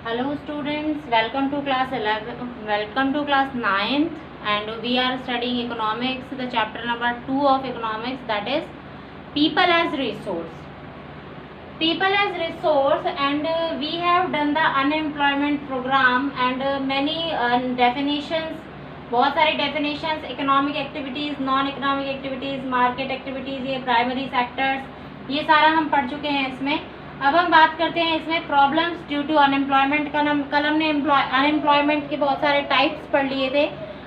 Hello students, welcome to class 11, welcome to class 9th, and we are studying economics, the chapter number 2 of economics, that is people as resource. People as resource, and we have done the unemployment program and many definitions, बहुत सारी definitions, economic activities, non economic activities, market activities, ये primary sectors, ये सारा हम पढ़ चुके हैं इसमें. अब हम बात करते हैं इसमें प्रॉब्लम्स ड्यू टू अनएम्प्लॉयमेंट का. कल हमने अनएम्प्लॉयमेंट के बहुत सारे टाइप्स पढ़ लिए थे.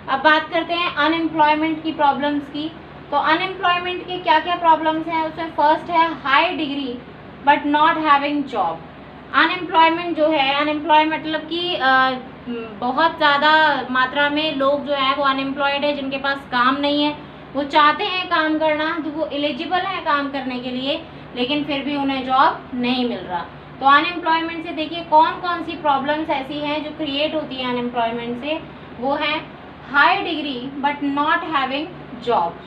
अब बात करते हैं अनएम्प्लॉयमेंट की प्रॉब्लम्स की. तो अनएम्प्लॉयमेंट के क्या क्या प्रॉब्लम्स हैं उसमें फर्स्ट है high degree but not having job. Unemployment जो है, अनएम्प्लॉयमेंट मतलब कि बहुत ज़्यादा मात्रा में लोग जो है वो अनएम्प्लॉयड है, जिनके पास काम नहीं है. वो चाहते हैं काम करना, तो वो एलिजिबल है काम करने के लिए, लेकिन फिर भी उन्हें जॉब नहीं मिल रहा. तो अनएम्प्लॉयमेंट से देखिए कौन कौन सी प्रॉब्लम्स ऐसी हैं जो क्रिएट होती हैं अनएम्प्लॉयमेंट से. वो है high degree but not having job,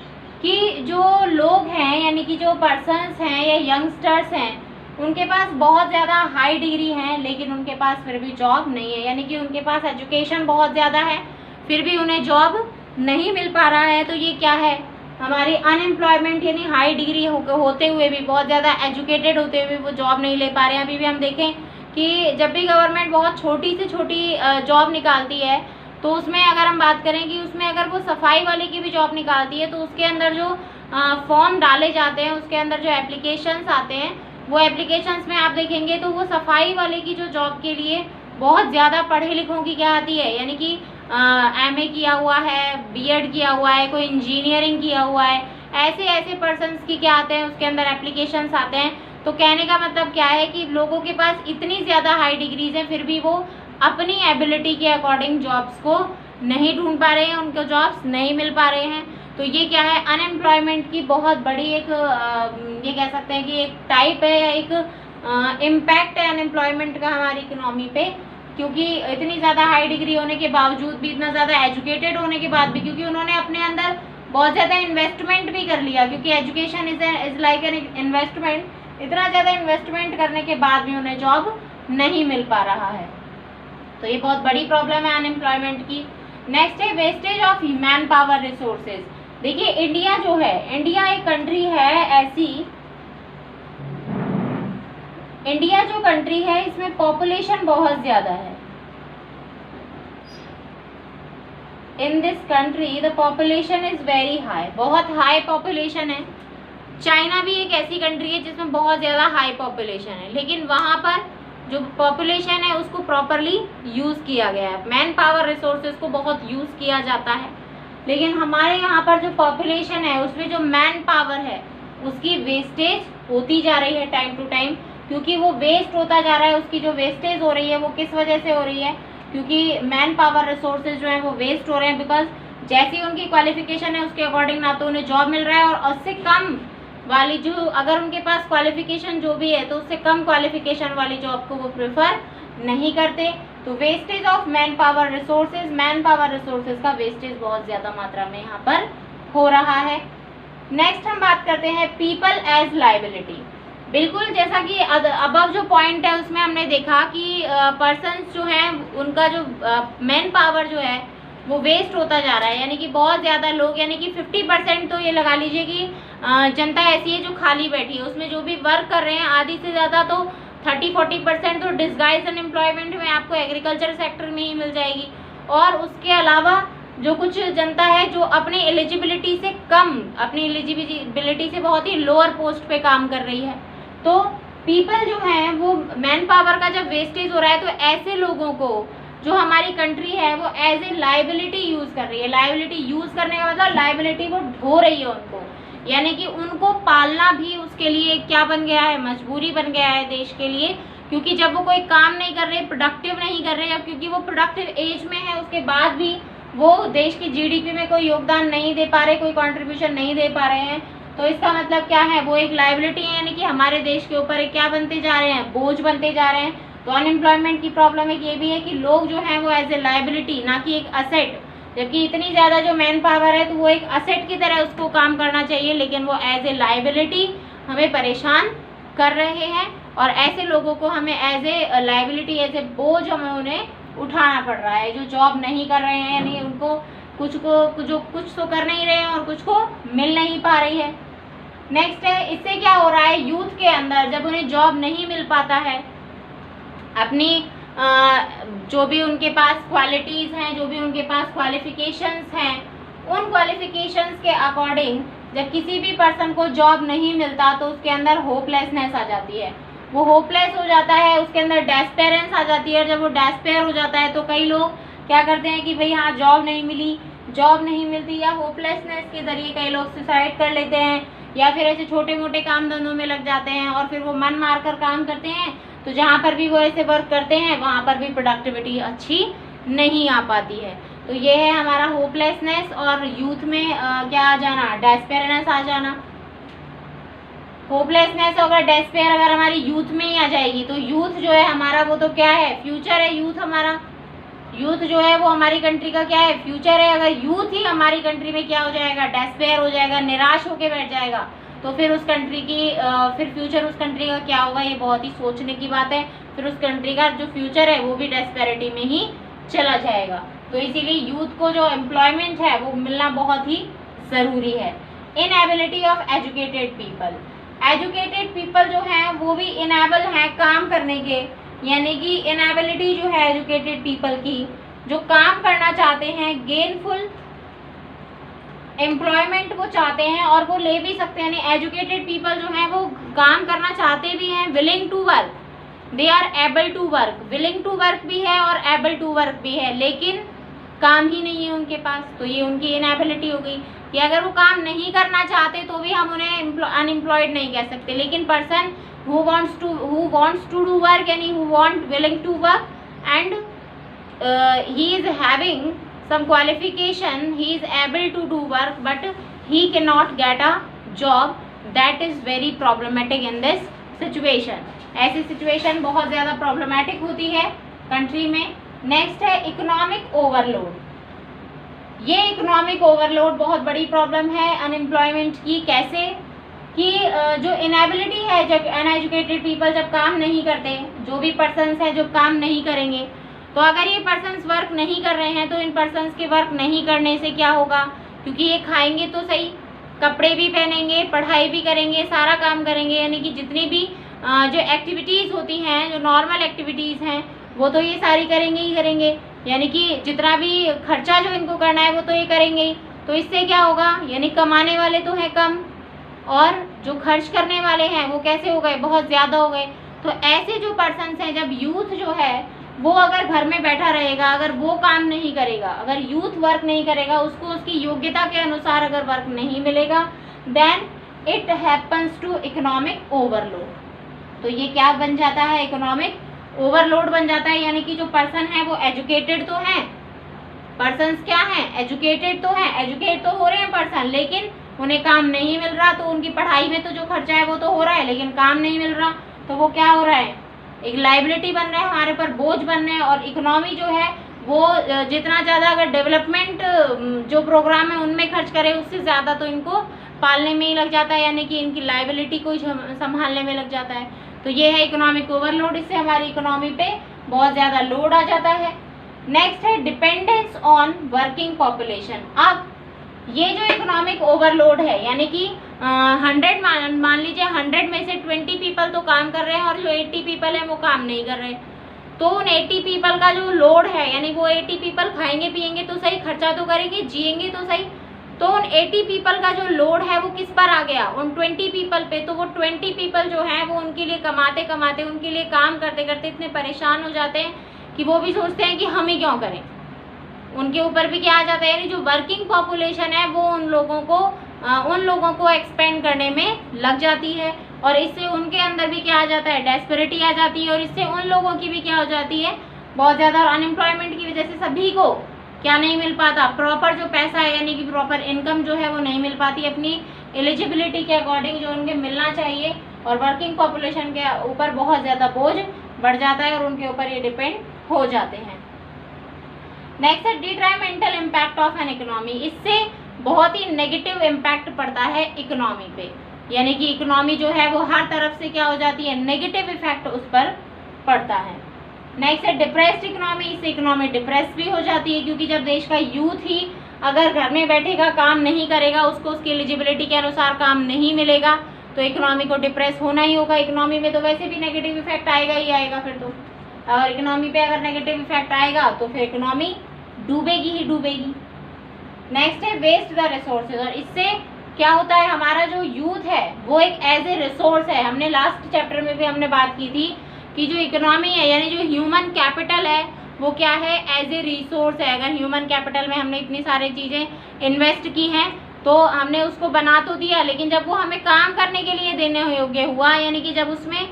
कि जो लोग हैं यानी कि जो पर्सन्स हैं या यंगस्टर्स हैं, उनके पास बहुत ज़्यादा हाई डिग्री है लेकिन उनके पास फिर भी जॉब नहीं है. यानी कि उनके पास एजुकेशन बहुत ज़्यादा है फिर भी उन्हें जॉब नहीं मिल पा रहा है. तो ये क्या है, हमारी अनएम्प्लॉयमेंट, यानी हाई डिग्री होते हुए भी, बहुत ज़्यादा एजुकेटेड होते हुए वो जॉब नहीं ले पा रहे हैं. अभी भी हम देखें कि जब भी गवर्नमेंट बहुत छोटी से छोटी जॉब निकालती है, तो उसमें अगर हम बात करें कि उसमें अगर वो सफाई वाले की भी जॉब निकालती है, तो उसके अंदर जो फॉर्म डाले जाते हैं, उसके अंदर जो एप्लीकेशंस आते हैं, वो एप्लीकेशंस में आप देखेंगे तो वो सफाई वाले की जो जॉब के लिए बहुत ज़्यादा पढ़े लिखों की क्या आती है, यानी कि MA किया हुआ है, B.Ed किया हुआ है, कोई इंजीनियरिंग किया हुआ है, ऐसे पर्सन्स की क्या आते हैं उसके अंदर एप्लीकेशंस आते हैं. तो कहने का मतलब क्या है कि लोगों के पास इतनी ज़्यादा हाई डिग्रीज हैं फिर भी वो अपनी एबिलिटी के अकॉर्डिंग जॉब्स को नहीं ढूंढ पा रहे हैं, उनको जॉब्स नहीं मिल पा रहे हैं. तो ये क्या है, अनएम्प्लॉयमेंट की बहुत बड़ी एक ये कह सकते हैं कि एक टाइप है या एक इम्पैक्ट है अनएम्प्लॉयमेंट का हमारी इकोनॉमी पे. क्योंकि इतनी ज़्यादा हाई डिग्री होने के बावजूद भी, इतना ज़्यादा एजुकेटेड होने के बाद भी, क्योंकि उन्होंने अपने अंदर बहुत ज़्यादा इन्वेस्टमेंट भी कर लिया, क्योंकि education is like an investment. इतना ज़्यादा इन्वेस्टमेंट करने के बाद भी उन्हें जॉब नहीं मिल पा रहा है. तो ये बहुत बड़ी प्रॉब्लम है अनएम्प्लॉयमेंट की. नेक्स्ट है wastage of human power resources. देखिए इंडिया जो है, इंडिया एक कंट्री है ऐसी, इंडिया जो कंट्री है इसमें पॉपुलेशन बहुत ज़्यादा है. In this country the population is very high, बहुत हाई पॉपुलेशन है. चाइना भी एक ऐसी कंट्री है जिसमें बहुत ज़्यादा हाई पॉपुलेशन है, लेकिन वहाँ पर जो पॉपुलेशन है उसको प्रॉपरली यूज़ किया गया है. मैन पावर रिसोर्सेज को बहुत यूज़ किया जाता है, लेकिन हमारे यहाँ पर जो पॉपुलेशन है उसमें जो मैन पावर है उसकी वेस्टेज होती जा रही है टाइम टू टाइम. क्योंकि वो वेस्ट होता जा रहा है, उसकी जो वेस्टेज हो रही है वो किस वजह से हो रही है, क्योंकि मैन पावर रिसोर्सेज जो हैं वो वेस्ट हो रहे हैं. बिकॉज जैसी उनकी क्वालिफिकेशन है उसके अकॉर्डिंग ना तो उन्हें जॉब मिल रहा है, और उससे कम वाली जो, अगर उनके पास क्वालिफिकेशन जो भी है तो उससे कम क्वालिफिकेशन वाली जॉब को वो प्रेफर नहीं करते. तो wastage of man power resources, man power resources का वेस्टेज बहुत ज़्यादा मात्रा में यहाँ पर हो रहा है. नेक्स्ट हम बात करते हैं पीपल एज लाइबिलिटी. बिल्कुल जैसा कि अबव जो पॉइंट है उसमें हमने देखा कि पर्सन्स जो हैं उनका जो मैन पावर जो है वो वेस्ट होता जा रहा है. यानी कि बहुत ज़्यादा लोग, यानी कि 50% तो ये लगा लीजिए कि जनता ऐसी है जो खाली बैठी है, उसमें जो भी वर्क कर रहे हैं आधी से ज़्यादा तो 30-40% तो डिस्गाइज अनएम्प्लॉयमेंट में आपको एग्रीकल्चर सेक्टर में ही मिल जाएगी. और उसके अलावा जो कुछ जनता है जो अपनी एलिजिबिलिटी से कम, अपनी एलिजिबिलिटी से बहुत ही लोअर पोस्ट पे काम कर रही है. तो पीपल जो हैं वो मैन पावर का जब वेस्टेज हो रहा है, तो ऐसे लोगों को जो हमारी कंट्री है वो एज ए लाइबिलिटी यूज़ कर रही है. लाइबिलिटी यूज़ करने का मतलब लाइबिलिटी को ढो रही है उनको, यानी कि उनको पालना भी उसके लिए क्या बन गया है, मजबूरी बन गया है देश के लिए. क्योंकि जब वो कोई काम नहीं कर रहे, प्रोडक्टिव नहीं कर रहे, अब क्योंकि वो प्रोडक्टिव एज में है, उसके बाद भी वो देश की GDP में कोई योगदान नहीं दे पा रहे, कोई कॉन्ट्रीब्यूशन नहीं दे पा रहे हैं. तो इसका मतलब क्या है, वो एक लाइबिलिटी है, यानी कि हमारे देश के ऊपर क्या बनते जा रहे हैं, बोझ बनते जा रहे हैं. तो अनएम्प्लॉयमेंट की प्रॉब्लम एक ये भी है कि लोग जो हैं वो एज ए लाइबिलिटी, ना कि एक असेट, जबकि इतनी ज़्यादा जो मैन पावर है तो वो एक असेट की तरह उसको काम करना चाहिए, लेकिन वो एज ए लाइबिलिटी हमें परेशान कर रहे हैं. और ऐसे लोगों को हमें as a liability, as a बोझ हमें उन्हें उठाना पड़ रहा है, जो जॉब नहीं कर रहे हैं, यानी उनको कुछ तो कर नहीं रहे हैं और कुछ को मिल नहीं पा रही है। नेक्स्ट है, इससे क्या हो रहा है, यूथ के अंदर जब उन्हें जॉब नहीं मिल पाता है, अपनी जो भी उनके पास क्वालिटीज़ हैं, जो भी उनके पास क्वालिफिकेशंस हैं, उन क्वालिफिकेशंस के अकॉर्डिंग जब किसी भी पर्सन को जॉब नहीं मिलता तो उसके अंदर होपलेसनेस आ जाती है, वो होपलेस हो जाता है, उसके अंदर डेस्पेरेंस आ जाती है। और जब वो डेस्पेयर हो जाता है तो कई लोग क्या करते हैं कि भाई हाँ जॉब नहीं मिली, जॉब नहीं मिलती, या होपलेसनेस के ज़रिए कई लोग सुसाइड कर लेते हैं, या फिर ऐसे छोटे मोटे काम धंधों में लग जाते हैं और फिर वो मन मार कर काम करते हैं। तो जहाँ पर भी वो ऐसे वर्क करते हैं वहाँ पर भी प्रोडक्टिविटी अच्छी नहीं आ पाती है। तो ये है हमारा होपलेसनेस, और यूथ में क्या आ जाना, डेस्पेयरनेस आ जाना। होपलेसनेस अगर डेस्पेयर अगर हमारी यूथ में ही आ जाएगी तो यूथ जो है हमारा वो तो क्या है, फ्यूचर है यूथ हमारा। यूथ जो है वो हमारी कंट्री का क्या है, फ्यूचर है। अगर यूथ ही हमारी कंट्री में क्या हो जाएगा, डेस्पेयर हो जाएगा, निराश होकर बैठ जाएगा, तो फिर उस कंट्री की फिर फ्यूचर उस कंट्री का क्या होगा, ये बहुत ही सोचने की बात है। फिर उस कंट्री का जो फ्यूचर है वो भी डेस्पेरिटी में ही चला जाएगा। तो इसीलिए यूथ को जो एम्प्लॉयमेंट है वो मिलना बहुत ही ज़रूरी है। Inability of educated people, educated people जो हैं वो भी इनेबल हैं काम करने के, यानी कि इनएबिलिटी जो है एजुकेटेड पीपल की, जो काम करना चाहते हैं, गेनफुल एम्प्लॉयमेंट वो चाहते हैं और वो ले भी सकते हैं। यानी एजुकेटेड पीपल जो हैं वो काम करना चाहते भी हैं, willing to work, they are able to work, willing to work भी है और एबल टू वर्क भी है, लेकिन काम ही नहीं है उनके पास। तो ये उनकी इनएबिलिटी हो गई कि अगर वो काम नहीं करना चाहते तो भी हम उन्हें अनएम्प्लॉयड नहीं कह सकते। लेकिन person who wants to do work, यानी who want willing to work and he is having some qualification, he is able to do work but he cannot get a job, that is very problematic in this situation। ऐसी situation बहुत ज़्यादा problematic होती है country में। Next है economic overload. ये economic overload बहुत बड़ी प्रॉब्लम है अनएम्प्लॉयमेंट की। कैसे कि जो इनएबिलिटी है, जब अनएजुकेटेड पीपल जब काम नहीं करते, जो भी पर्सन्स हैं जो काम नहीं करेंगे, तो अगर ये पर्सन्स वर्क नहीं कर रहे हैं तो इन पर्सन्स के वर्क नहीं करने से क्या होगा, क्योंकि ये खाएंगे तो सही, कपड़े भी पहनेंगे, पढ़ाई भी करेंगे, सारा काम करेंगे, यानी कि जितनी भी जो एक्टिविटीज़ होती हैं, जो नॉर्मल एक्टिविटीज़ हैं, वो तो ये सारी करेंगे ही करेंगे, यानी कि जितना भी खर्चा जो इनको करना है वो तो ये करेंगे ही। तो इससे क्या होगा, यानी कमाने वाले तो हैं कम और जो खर्च करने वाले हैं वो कैसे हो गए, बहुत ज़्यादा हो गए। तो ऐसे जो पर्सन्स हैं, जब यूथ जो है वो अगर घर में बैठा रहेगा, अगर वो काम नहीं करेगा, अगर यूथ वर्क नहीं करेगा, उसको उसकी योग्यता के अनुसार अगर वर्क नहीं मिलेगा, then it happens to economic overload. तो ये क्या बन जाता है, इकोनॉमिक ओवरलोड बन जाता है। यानी कि जो पर्सन है वो एजुकेटेड तो हैं, पर्सन्स क्या हैं, एजुकेटेड तो हैं, एजुकेट तो हो रहे हैं पर्सन, लेकिन उन्हें काम नहीं मिल रहा। तो उनकी पढ़ाई में तो जो खर्चा है वो तो हो रहा है, लेकिन काम नहीं मिल रहा, तो वो क्या हो रहा है, एक लाइबिलिटी बन रहा है, हमारे पर बोझ बन रहे हैं। और इकोनॉमी जो है वो जितना ज़्यादा अगर डेवलपमेंट जो प्रोग्राम है उनमें खर्च करे, उससे ज़्यादा तो इनको पालने में ही लग जाता है, यानी कि इनकी लाइबिलिटी को संभालने में लग जाता है। तो ये है इकोनॉमिक ओवरलोड, इससे हमारी इकोनॉमी पे बहुत ज़्यादा लोड आ जाता है। नेक्स्ट है डिपेंडेंस ऑन वर्किंग पॉपुलेशन। अब ये जो इकोनॉमिक ओवरलोड है, यानी कि 100 मान लीजिए 100 में से 20 पीपल तो काम कर रहे हैं और जो 80 पीपल हैं वो काम नहीं कर रहे, तो उन 80 पीपल का जो लोड है, यानी वो 80 पीपल खाएंगे पिएंगे तो सही, खर्चा तो करेंगे, जिएंगे तो सही, तो उन 80 पीपल का जो लोड है वो किस पर आ गया, उन 20 पीपल पे। तो वो 20 पीपल जो हैं वो उनके लिए कमाते कमाते, उनके लिए काम करते करते इतने परेशान हो जाते हैं कि वो भी सोचते हैं कि हम ही क्यों करें, उनके ऊपर भी क्या आ जाता है, यानी जो वर्किंग पॉपुलेशन है वो उन लोगों को एक्सपेंड करने में लग जाती है, और इससे उनके अंदर भी क्या आ जाता है, डेस्परेटी आ जाती है, और इससे उन लोगों की भी क्या हो जाती है, बहुत ज़्यादा अनएम्प्लॉयमेंट की वजह से सभी को क्या नहीं मिल पाता, प्रॉपर जो पैसा है, यानी कि प्रॉपर इनकम जो है वो नहीं मिल पाती अपनी एलिजिबिलिटी के अकॉर्डिंग जो उनके मिलना चाहिए, और वर्किंग पॉपुलेशन के ऊपर बहुत ज़्यादा बोझ बढ़ जाता है और उनके ऊपर ये डिपेंड हो जाते हैं। नेक्स्ट है डिट्राइमेंटल इम्पैक्ट ऑफ एन इकोनॉमी। इससे बहुत ही नेगेटिव इम्पैक्ट पड़ता है इकोनॉमी पे। यानी कि इकोनॉमी जो है वो हर तरफ से क्या हो जाती है, नेगेटिव इफेक्ट उस पर पड़ता है। नेक्स्ट है डिप्रेस्ड इकोनॉमी, इससे इकोनॉमी डिप्रेस भी हो जाती है, क्योंकि जब देश का यूथ ही अगर घर में बैठेगा, काम नहीं करेगा, उसको उसकी एलिजिबिलिटी के अनुसार काम नहीं मिलेगा, तो इकोनॉमी को डिप्रेस होना ही होगा। इकोनॉमी में तो वैसे भी नेगेटिव इफेक्ट आएगा ही आएगा, फिर तो और इकोनॉमी पे अगर नेगेटिव इफेक्ट आएगा तो फिर इकोनॉमी डूबेगी ही डूबेगी। नेक्स्ट है वेस्ट द रिसोर्सेज, और इससे क्या होता है, हमारा जो यूथ है वो एक एज ए रिसोर्स है। हमने लास्ट चैप्टर में भी हमने बात की थी कि जो इकोनॉमी है यानी जो ह्यूमन कैपिटल है वो क्या है, एज ए रिसोर्स है। अगर ह्यूमन कैपिटल में हमने इतनी सारी चीज़ें इन्वेस्ट की हैं तो हमने उसको बना तो दिया, लेकिन जब वो हमें काम करने के लिए देने योग्य हुआ, यानी कि जब उसमें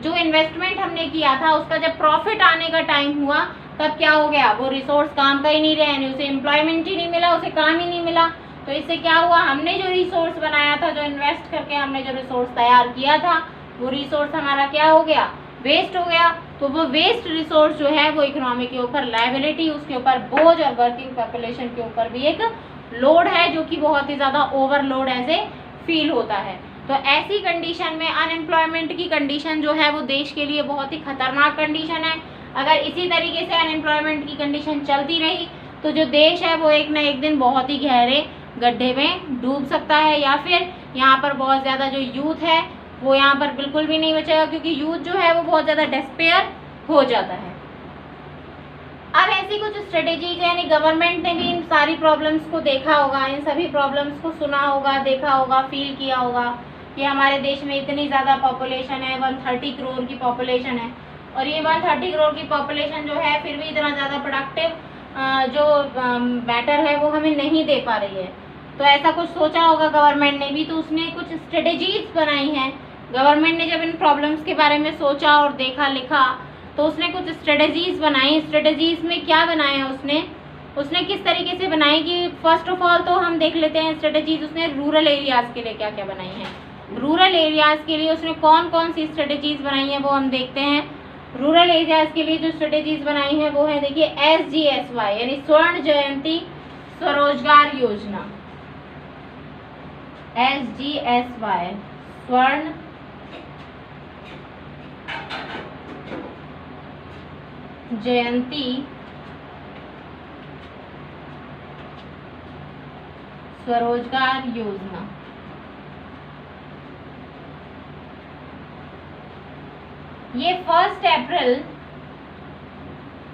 जो इन्वेस्टमेंट हमने किया था उसका जब प्रॉफिट आने का टाइम हुआ, तब क्या हो गया, वो रिसोर्स काम का ही नहीं रहा, यानी उसे एम्प्लॉयमेंट ही नहीं मिला, उसे काम ही नहीं मिला। तो इससे क्या हुआ, हमने जो रिसोर्स बनाया था, जो इन्वेस्ट करके हमने जो रिसोर्स तैयार किया था, वो रिसोर्स हमारा क्या हो गया, वेस्ट हो गया। तो वो वेस्ट रिसोर्स जो है वो इकोनॉमी के ऊपर लायबिलिटी, उसके ऊपर बोझ और वर्किंग पॉपुलेशन के ऊपर भी एक लोड है, जो कि बहुत ही ज़्यादा ओवरलोड ऐसे फील होता है। तो ऐसी कंडीशन में अनएम्प्लॉयमेंट की कंडीशन जो है वो देश के लिए बहुत ही खतरनाक कंडीशन है। अगर इसी तरीके से अनएम्प्लॉयमेंट की कंडीशन चलती रही तो जो देश है वो एक ना एक दिन बहुत ही गहरे गड्ढे में डूब सकता है, या फिर यहाँ पर बहुत ज़्यादा जो यूथ है वो यहाँ पर बिल्कुल भी नहीं बचेगा, क्योंकि यूथ जो है वो बहुत ज़्यादा डेस्पेयर हो जाता है। अब ऐसी कुछ स्ट्रेटेजीज यानी गवर्नमेंट ने भी इन सारी प्रॉब्लम्स को देखा होगा, इन सभी प्रॉब्लम्स को सुना होगा, देखा होगा, फील किया होगा कि हमारे देश में इतनी ज़्यादा पॉपुलेशन है, 130 करोड़ की पॉपुलेशन है, और ये 130 करोड़ की पॉपुलेशन जो है फिर भी इतना ज़्यादा प्रोडक्टिव जो मैटर है वो हमें नहीं दे पा रही है। तो ऐसा कुछ सोचा होगा गवर्नमेंट ने भी, तो उसने कुछ स्ट्रेटेजीज बनाई हैं। गवर्नमेंट ने जब इन प्रॉब्लम्स के बारे में सोचा और देखा लिखा तो उसने कुछ स्ट्रेटेजीज बनाई। स्ट्रेटेजीज में क्या बनाया उसने किस तरीके से बनाई कि फर्स्ट ऑफ ऑल तो हम देख लेते हैं स्ट्रेटेजीज उसने रूरल एरियाज़ के लिए क्या क्या बनाई हैं। रूरल एरियाज़ के लिए उसने कौन कौन सी स्ट्रेटेजीज बनाई हैं वो हम देखते हैं। रूरल एरियाज़ के लिए जो स्ट्रेटेजीज बनाई है वो है, देखिए, SGSY यानी स्वर्ण जयंती स्वरोजगार योजना। SGSY स्वर्ण जयंती स्वरोजगार योजना। ये 1 अप्रैल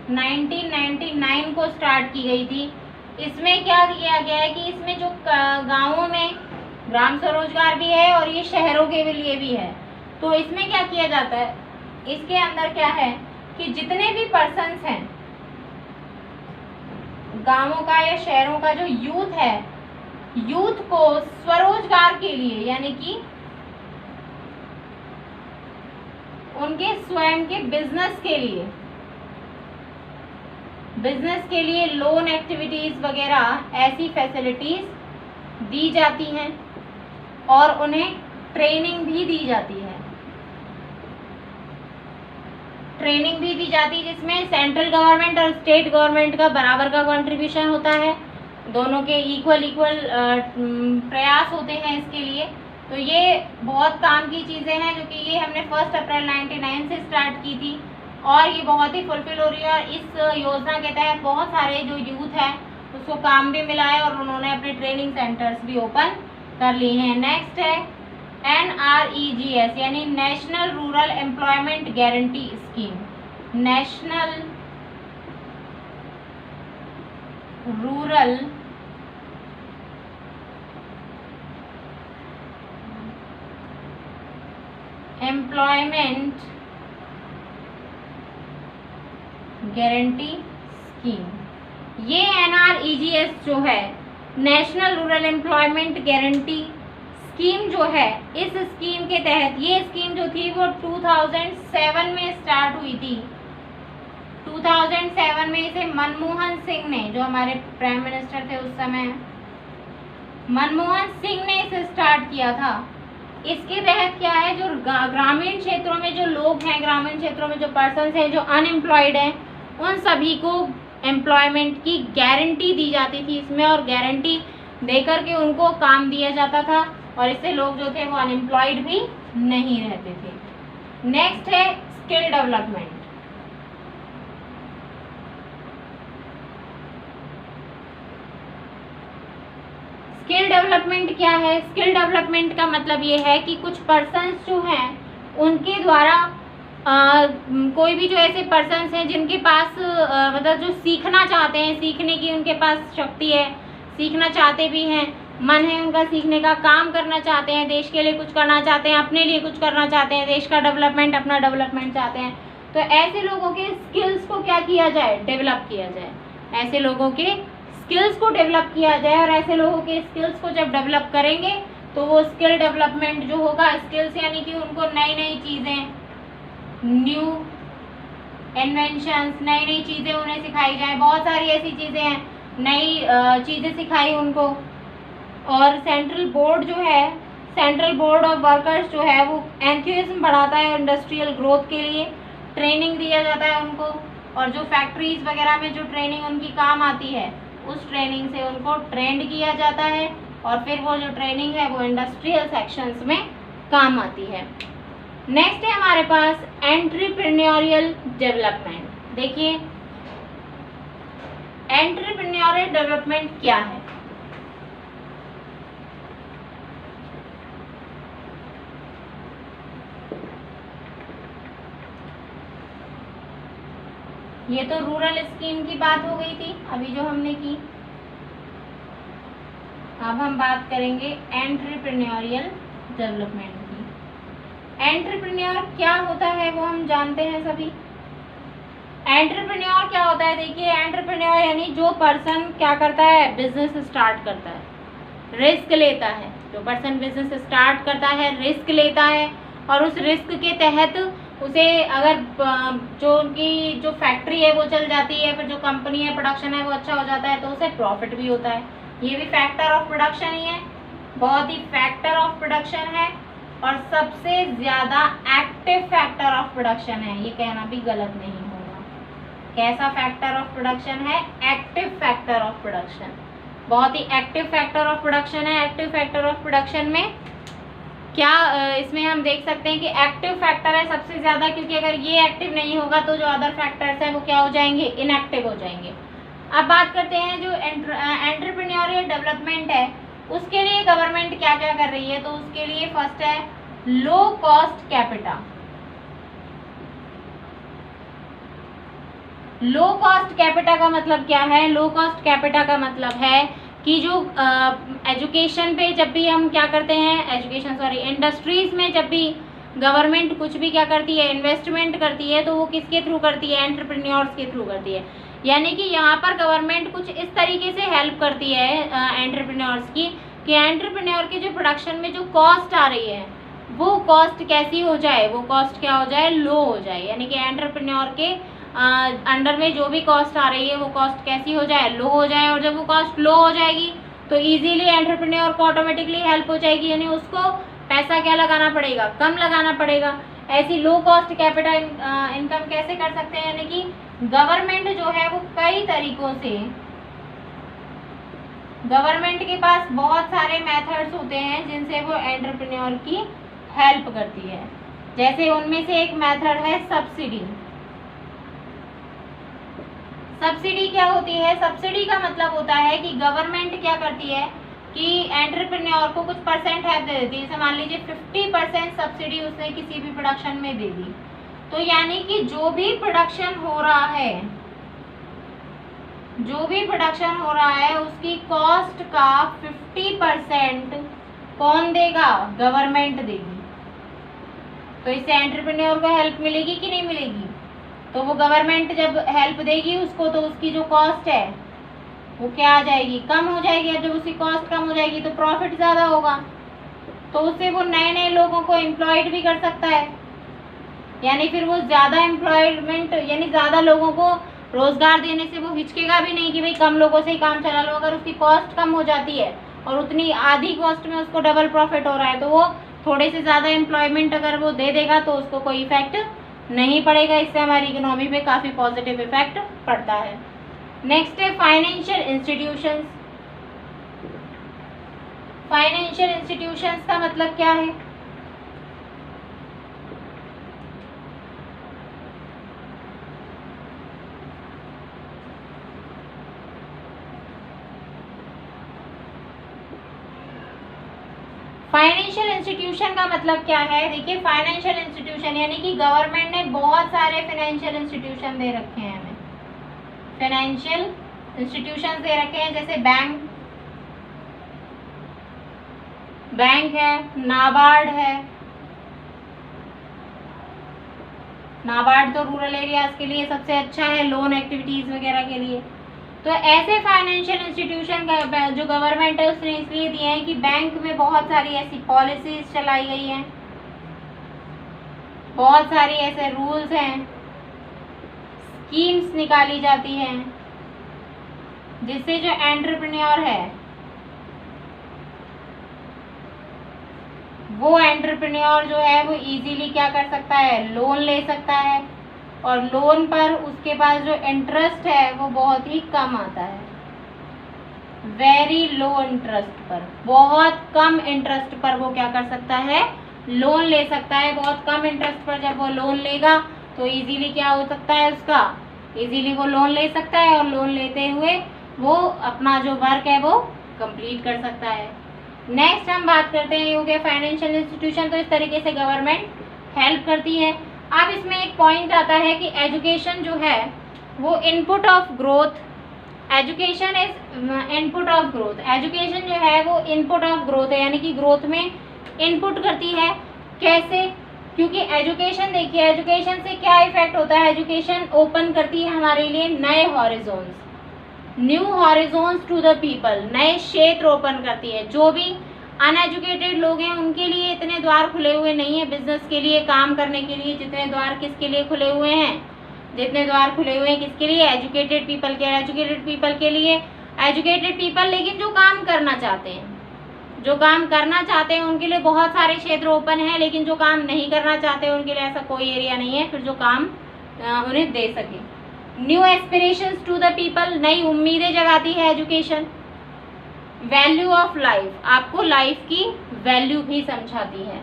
1999 को स्टार्ट की गई थी। इसमें क्या किया गया है कि इसमें जो गांवों में ग्राम स्वरोजगार भी है और ये शहरों के लिए भी है। तो इसमें क्या किया जाता है, इसके अंदर क्या है कि जितने भी पर्सन्स हैं गांवों का या शहरों का जो यूथ है, यूथ को स्वरोजगार के लिए यानी कि उनके स्वयं के बिजनेस के लिए लोन एक्टिविटीज वगैरह ऐसी फैसिलिटीज दी जाती हैं और उन्हें ट्रेनिंग भी दी जाती है। जिसमें सेंट्रल गवर्नमेंट और स्टेट गवर्नमेंट का बराबर का कंट्रीब्यूशन होता है, दोनों के इक्वल प्रयास होते हैं इसके लिए। तो ये बहुत काम की चीज़ें हैं जो कि ये हमने 1 अप्रैल 1999 से स्टार्ट की थी और ये बहुत ही फुलफिल हो रही है। और इस योजना के तहत बहुत सारे जो यूथ है उसको काम भी मिला है और उन्होंने अपने ट्रेनिंग सेंटर्स भी ओपन कर लिए हैं। नेक्स्ट है NREGS यानी national rural employment guarantee scheme. National rural employment guarantee scheme. ये NREGS जो है, national rural employment guarantee scheme जो है, इस स्कीम के तहत ये स्कीम जो थी वो 2007 में स्टार्ट हुई थी। 2007 में इसे मनमोहन सिंह ने, जो हमारे प्राइम मिनिस्टर थे उस समय, मनमोहन सिंह ने इसे स्टार्ट किया था। इसके तहत क्या है, जो ग्रामीण क्षेत्रों में जो लोग हैं, ग्रामीण क्षेत्रों में जो पर्सन्स हैं जो अनएम्प्लॉयड हैं, उन सभी को एम्प्लॉयमेंट की गारंटी दी जाती थी इसमें, और गारंटी देकर के उनको काम दिया जाता था और इससे लोग जो थे वो अनएम्प्लॉयड भी नहीं रहते थे। नेक्स्ट है स्किल डेवलपमेंट। स्किल डेवलपमेंट क्या है? स्किल डेवलपमेंट का मतलब ये है कि कुछ पर्सन्स जो हैं उनके द्वारा कोई भी जो ऐसे पर्सन्स हैं जिनके पास मतलब जो सीखना चाहते हैं, सीखने की उनके पास शक्ति है, सीखना चाहते भी हैं, मन है उनका सीखने का, काम करना चाहते हैं, देश के लिए कुछ करना चाहते हैं, अपने लिए कुछ करना चाहते हैं, देश का डेवलपमेंट, अपना डेवलपमेंट चाहते हैं, तो ऐसे लोगों के स्किल्स को क्या किया जाए? डेवलप किया जाए। ऐसे लोगों के स्किल्स को डेवलप किया जाए, और ऐसे लोगों के स्किल्स को जब डेवलप करेंगे तो वो स्किल डेवलपमेंट जो होगा, स्किल्स यानी कि उनको नई नई चीज़ें, न्यू इन्वेंशंस, नई नई चीज़ें उन्हें सिखाई जाए। बहुत सारी ऐसी चीज़ें हैं, नई चीज़ें सिखाई उनको। और सेंट्रल बोर्ड जो है, सेंट्रल बोर्ड ऑफ वर्कर्स जो है, वो एंथुसियाज्म बढ़ाता है इंडस्ट्रियल ग्रोथ के लिए, ट्रेनिंग दिया जाता है उनको, और जो फैक्ट्रीज वगैरह में जो ट्रेनिंग उनकी काम आती है उस ट्रेनिंग से उनको ट्रेंड किया जाता है, और फिर वो जो ट्रेनिंग है वो इंडस्ट्रियल सेक्शंस में काम आती है। नेक्स्ट है हमारे पास एंटरप्रेन्योरियल डेवलपमेंट। देखिए एंटरप्रेन्योरियल डेवलपमेंट क्या है? ये तो रूरल स्कीम की बात हो गई थी अभी जो हमने की। अब हम बात करेंगे एंटरप्रेन्योरियल डेवलपमेंट की। एंटरप्रेन्योर क्या होता है वो हम जानते हैं सभी। एंटरप्रेन्योर क्या होता है? देखिए एंटरप्रेन्योर यानी जो पर्सन क्या करता है? बिजनेस स्टार्ट करता है, रिस्क लेता है। जो पर्सन बिजनेस स्टार्ट करता है रिस्क लेता है, और उस रिस्क के तहत उसे अगर जो उनकी जो फैक्ट्री है वो चल जाती है, फिर जो कंपनी है, प्रोडक्शन है वो अच्छा हो जाता है, तो उसे प्रॉफिट भी होता है। ये भी फैक्टर ऑफ प्रोडक्शन ही है, बहुत ही फैक्टर ऑफ प्रोडक्शन है, और सबसे ज़्यादा एक्टिव फैक्टर ऑफ प्रोडक्शन है। ये कहना भी गलत नहीं होगा। कैसा फैक्टर ऑफ प्रोडक्शन है? एक्टिव फैक्टर ऑफ प्रोडक्शन, बहुत ही एक्टिव फैक्टर ऑफ प्रोडक्शन है। एक्टिव फैक्टर ऑफ प्रोडक्शन में क्या इसमें हम देख सकते हैं कि एक्टिव फैक्टर है सबसे ज़्यादा, क्योंकि अगर ये एक्टिव नहीं होगा तो जो अदर फैक्टर्स हैं वो क्या हो जाएंगे? इनएक्टिव हो जाएंगे। अब बात करते हैं जो एंटरप्रेन्योरियल डेवलपमेंट है उसके लिए गवर्नमेंट क्या क्या कर रही है। तो उसके लिए फर्स्ट है low cost capita. Low cost capita का मतलब क्या है? लो कॉस्ट कैपिटा का मतलब है कि जो एजुकेशन पे जब भी हम क्या करते हैं, इंडस्ट्रीज में जब भी गवर्नमेंट कुछ भी क्या करती है, इन्वेस्टमेंट करती है, तो वो किसके थ्रू करती है? एंटरप्रेन्योर्स के थ्रू करती है। यानी कि यहाँ पर गवर्नमेंट कुछ इस तरीके से हेल्प करती है एंटरप्रेन्योर्स की, कि एंटरप्रेन्योर के जो प्रोडक्शन में जो कॉस्ट आ रही है वो कॉस्ट कैसी हो जाए? वो कॉस्ट क्या हो जाए? लो हो जाए। यानी कि एंटरप्रेन्योर के अंडर में जो भी कॉस्ट आ रही है वो कॉस्ट कैसी हो जाए? लो हो जाए। और जब वो कॉस्ट लो हो जाएगी तो इजीली एंटरप्रेन्योर को ऑटोमेटिकली हेल्प हो जाएगी, यानी उसको पैसा क्या लगाना पड़ेगा? कम लगाना पड़ेगा। ऐसी लो कॉस्ट कैपिटल इनकम कैसे कर सकते हैं? यानी कि गवर्नमेंट जो है वो कई तरीकों से, गवर्नमेंट के पास बहुत सारे मेथड्स होते हैं जिनसे वो एंटरप्रेन्योर की हेल्प करती है। जैसे उनमें से एक मेथड है सब्सिडी। सब्सिडी क्या होती है? सब्सिडी का मतलब होता है कि गवर्नमेंट क्या करती है कि एंटरप्रेन्योर को कुछ परसेंट हेल्प दे देती है। जैसे मान लीजिए 50% सब्सिडी उसने किसी भी प्रोडक्शन में दे दी, तो यानी कि जो भी प्रोडक्शन हो रहा है, जो भी प्रोडक्शन हो रहा है उसकी कॉस्ट का 50% कौन देगा? गवर्नमेंट देगी। तो इससे एंटरप्रेन्योर को हेल्प मिलेगी कि नहीं मिलेगी? तो वो गवर्नमेंट जब हेल्प देगी उसको, तो उसकी जो कॉस्ट है वो क्या आ जाएगी? कम हो जाएगी। और जब उसकी कॉस्ट कम हो जाएगी तो प्रॉफिट ज़्यादा होगा, तो उससे वो नए नए लोगों को एम्प्लॉयड भी कर सकता है। यानी फिर वो ज़्यादा एम्प्लॉयमेंट, यानी ज़्यादा लोगों को रोज़गार देने से वो हिचकेगा भी नहीं कि भाई कम लोगों से ही काम चला लो। अगर उसकी कॉस्ट कम हो जाती है और उतनी आधी कॉस्ट में उसको डबल प्रॉफिट हो रहा है, तो वो थोड़े से ज़्यादा एम्प्लॉयमेंट अगर वो दे देगा तो उसको कोई इफेक्ट नहीं पड़ेगा। इससे हमारी इकोनॉमी पे काफ़ी पॉजिटिव इफेक्ट पड़ता है। नेक्स्ट है फाइनेंशियल इंस्टीट्यूशंस। फाइनेंशियल इंस्टीट्यूशंस का मतलब क्या है? फाइनेंशियल इंस्टीट्यूशन का मतलब क्या है? देखिए, फाइनेंशियल इंस्टीट्यूशन यानी कि गवर्नमेंट ने बहुत सारे फाइनेंशियल इंस्टीट्यूशन दे रखे हैं हमें, फाइनेंशियल इंस्टीट्यूशन दे रखे हैं, जैसे बैंक है, नाबार्ड है। नाबार्ड तो रूरल एरियाज के लिए सबसे अच्छा है, लोन एक्टिविटीज वगैरह के लिए। तो ऐसे फाइनेंशियल इंस्टीट्यूशन जो गवर्नमेंट है उसने इसलिए दिए हैं कि बैंक में बहुत सारी ऐसी पॉलिसीज चलाई गई हैं, बहुत सारी ऐसे रूल्स हैं, स्कीम्स निकाली जाती हैं, जिससे जो एंटरप्रेन्योर है वो एंटरप्रेन्योर जो है वो इजीली क्या कर सकता है, लोन ले सकता है, और लोन पर उसके पास जो इंटरेस्ट है वो बहुत ही कम आता है, वेरी लो इंटरेस्ट पर, बहुत कम इंटरेस्ट पर वो क्या कर सकता है, लोन ले सकता है। बहुत कम इंटरेस्ट पर जब वो लोन लेगा तो इजीली क्या हो सकता है, उसका इजीली वो लोन ले सकता है, और लोन लेते हुए वो अपना जो वर्क है वो कंप्लीट कर सकता है। नेक्स्ट हम बात करते हैं, ये हो गया फाइनेंशियल इंस्टीट्यूशन। तो इस तरीके से गवर्नमेंट हेल्प करती है। अब इसमें एक पॉइंट आता है कि एजुकेशन जो है वो input of growth, education is input of growth, education जो है वो इनपुट ऑफ ग्रोथ है, यानी कि ग्रोथ में इनपुट करती है। कैसे? क्योंकि एजुकेशन, देखिए एजुकेशन से क्या इफेक्ट होता है, एजुकेशन ओपन करती है हमारे लिए नए horizons, new horizons to the people, नए क्षेत्र ओपन करती है। जो भी अनएजुकेटेड लोग हैं उनके लिए इतने द्वार खुले हुए नहीं है बिजनेस के लिए, काम करने के लिए। जितने द्वार किसके लिए खुले हुए हैं, जितने द्वार खुले हुए हैं किसके लिए, एजुकेटेड पीपल के, एजुकेटेड पीपल के लिए, एजुकेटेड पीपल लेकिन जो काम करना चाहते हैं, जो काम करना चाहते हैं उनके लिए बहुत सारे क्षेत्र ओपन हैं, लेकिन जो काम नहीं करना चाहते उनके लिए ऐसा कोई एरिया नहीं है फिर जो काम उन्हें दे सके। New aspirations to the people, नई उम्मीदें जगाती है एजुकेशन। वैल्यू ऑफ लाइफ, आपको लाइफ की वैल्यू भी समझाती है।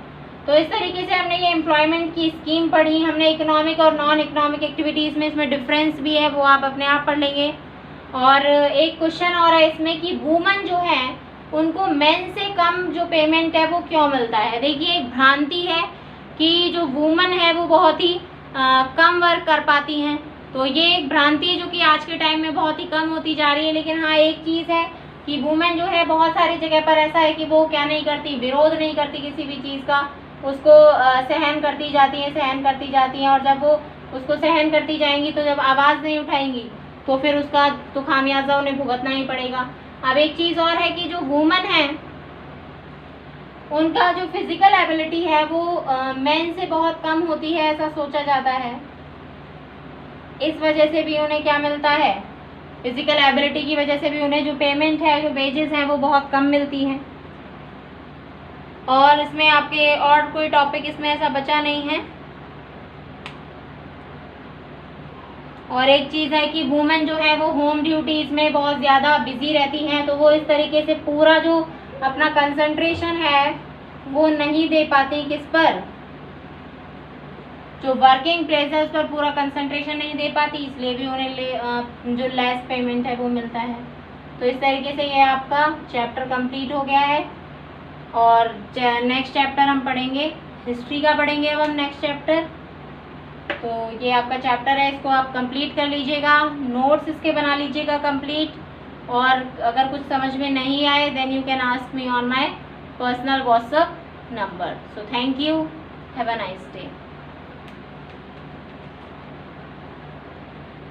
तो इस तरीके से हमने ये एम्प्लॉयमेंट की स्कीम पढ़ी, हमने इकोनॉमिक और नॉन इकोनॉमिक एक्टिविटीज़ में इसमें डिफरेंस भी है, वो आप अपने आप पढ़ लेंगे। और एक क्वेश्चन और है इसमें कि वुमन जो है उनको मेन से कम जो पेमेंट है वो क्यों मिलता है। देखिए, एक भ्रांति है कि जो वुमन है वो बहुत ही कम वर्क कर पाती हैं, तो ये एक भ्रांति है जो कि आज के टाइम में बहुत ही कम होती जा रही है। लेकिन हाँ, एक चीज़ है कि वुमेन जो है बहुत सारी जगह पर ऐसा है कि वो क्या नहीं करती, विरोध नहीं करती किसी भी चीज़ का, उसको सहन करती जाती हैं, और जब वो उसको सहन करती जाएंगी तो जब आवाज़ नहीं उठाएंगी तो फिर उसका तो खामियाजा उन्हें भुगतना ही पड़ेगा। अब एक चीज़ और है कि जो वुमेन है उनका जो फिजिकल एबिलिटी है वो मेन से बहुत कम होती है, ऐसा सोचा जाता है। इस वजह से भी उन्हें क्या मिलता है, फिजिकल एबिलिटी की वजह से भी उन्हें जो पेमेंट है, जो वेजेस हैं वो बहुत कम मिलती हैं। और इसमें आपके और कोई टॉपिक इसमें ऐसा बचा नहीं है। और एक चीज़ है कि वुमेन जो है वो होम ड्यूटीज़ में बहुत ज़्यादा बिजी रहती हैं, तो वो इस तरीके से पूरा जो अपना कंसंट्रेशन है वो नहीं दे पाती किस पर, जो वर्किंग प्लेस है उस पर पूरा कंसंट्रेशन नहीं दे पाती, इसलिए भी उन्हें जो लेस पेमेंट है वो मिलता है। तो इस तरीके से ये आपका चैप्टर कंप्लीट हो गया है। और नेक्स्ट चैप्टर हम पढ़ेंगे, हिस्ट्री का पढ़ेंगे अब हम नेक्स्ट चैप्टर। तो ये आपका चैप्टर है, इसको आप कंप्लीट कर लीजिएगा, नोट्स इसके बना लीजिएगा कंप्लीट। और अगर कुछ समझ में नहीं आए then you can ask me on my personal WhatsApp number. So thank you, have a nice day.